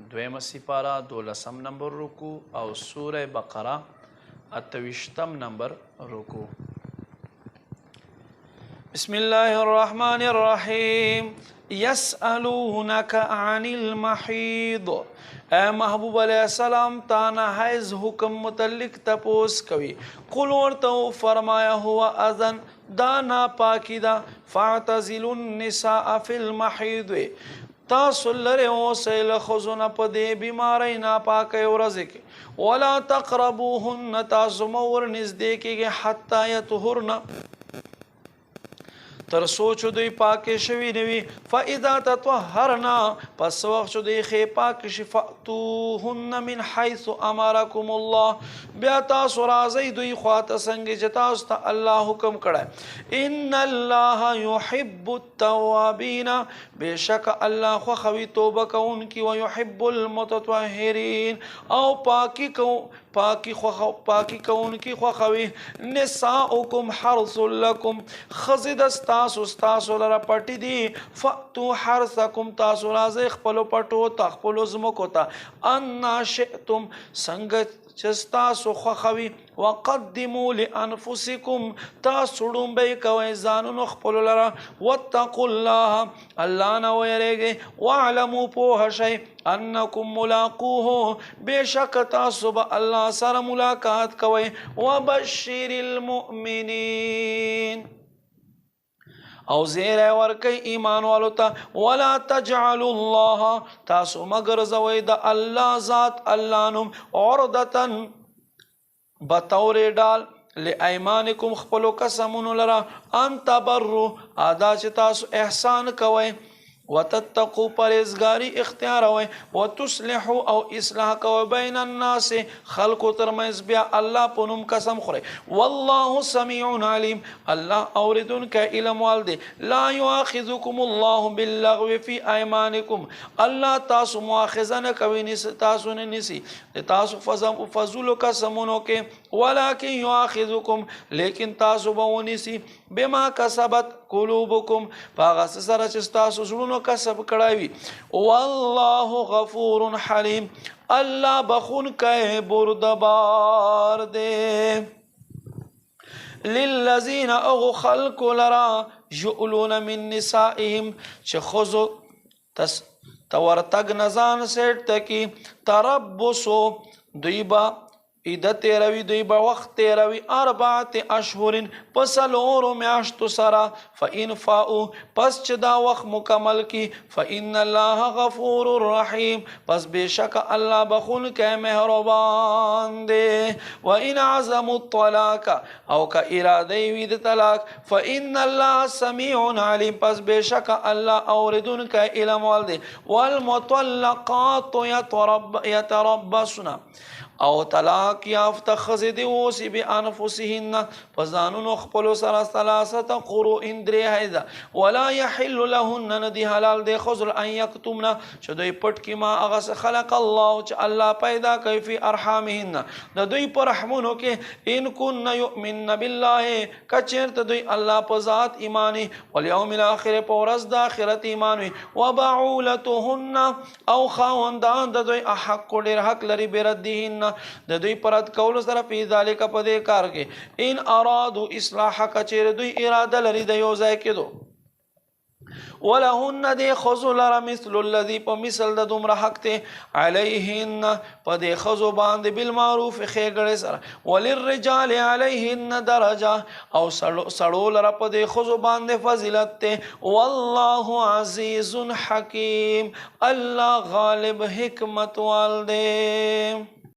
دویمه سپاره 12 نمبر رکو او سوره بقره 28 نمبر رکو. بسم الله الرحمن الرحیم. یسألونک عن المحیض، اے محبوب علیہ السلام تانا حیض حکم متعلق تپوس کوي. قل ورته فرمایا هو اذن، دا ناپاکی دا. فاعتزلوا النساء فی المحیض، تاسو لرې اوسئ له ښځو نه په دې بیمارۍ ناپاکۍ ورځې کې. ولا تقربوهن، تاسو مه ورنږدې کېږئ حتی یطهرن، تر سوچ دوی پاکې شوي نه وي. فاذا تطهرنا، پس وخت چې دوی ښې پاکې شي. فأتوهن من حیث امرکم الله، بیا تاسو راځئ دوی خواته څنګه چې تاسو ته الله حکم کړی. ان الله يحب التوابین، بېشکه الله خوښوي توبه کوونکي. ويحب المتطهرین، او پاکي کوونکي خوښوي. نساؤکم حرث لکم، ښځې د ستاسو لره پټې دي. فأتو حرثکم، تاسو راځئ خپلو پټو ته خپلو ځمکو ته. انا شئتم، څنګه چې ستاسو خوښوي. وقدموا لانفسکم، تاسو ړومبی کوئ ځانونو خپلو لره. واتقوا الله، الله نه ویریږئ. واعلموا پوه شئ انکم ملاقوه، بېشکه تاسو به الله سره ملاقات کوئ. وبشر المؤمنین، او زیری ورکئ ایمان والو ته. ولا تجعلوا الله، تاسو مه ګرځوئ د الله ذات الله نوم عرضة بطور ډال لایمانکم خپلو قسمونو لره. ان تبروا، ادا چې تاسو احسان کوئ. وتتقوا، پرهیزګاري اختیاروئ. وتصلحوا، او اصلاح کوئ بین الناس، خلقو ترمنځ. بیا الله په نوم قسم خورئ. والله سمیع علیم، الله اوریدونکی علم وال دی. لا یؤاخذکم الله باللغو فی ایمانکم، الله تاسو مؤاخذه نه کوي، تاسو نه نیسي تاسو فضولو قسمونو کې. ولکن یؤاخذکم، لیکن تاسو به ونیسي. بما کسبت قلوبکم، په هغه څه سره چې ستاسو زړونو کسب کړی وي. والله غفور حلیم، الله بخونکی بردبار دی. للذین، اغو خلق لرا. یؤلون من نسائهم، چې ښځو تورتګ نزان سیټ تکی. تربصو، دوی با عیده تیروي، دوی به وخت تیروي. 4 اشهر، په 4 میاشتو سره. فإن فاؤ، پس چې دا وخت مکمل کی. فإن الله غفور رحیم، پس بېشکه الله بخونکی مهربان دی. وإن عزموا الطلاق، او که اراده وي د طلاق. فإن الله سمیع علیم، پس بېشکه الله اوریدونکی علم وال دی. والمطلقات یتربصن، او طلاق یافته ښځې دې اوسي بانفسهن، په ځانونو خپلو سره 3 قروء، 3 حیضه. ولا یحل لهن، نه دي حلال دې ښځو ان یکتمن، چې دوی پټ کړي ما هغه څه خلق الله چې الله پیدا کوي. فی ارحامهن، د دوی په رحمونو کې. ان کن یؤمن بالله، که چېرته دوی الله په ذات ایماني. والیوم الاخر، په ورځ د آخرت ایمان وي. وبعولتهن، او خاوندان د دوی احق، ډېر حق لري. بردهن، د دوی پرد کولو سره. فی ذالک، په دې کار کې. ان ارادو اصلاح، کچیر دوی اراده لري د یو ځای کېدو. ولهن، دې ښځو لره مثل الذي، په مثل د دومره حق ته. علیهن، په دې ښځو باندې بالمعروف ښېګړې سره. وللرجال علیهن درجه، او سړو لره په دې ښځو باندې فضیلت ته. والله عزیز حکیم، الله غالب حکمت وال دی.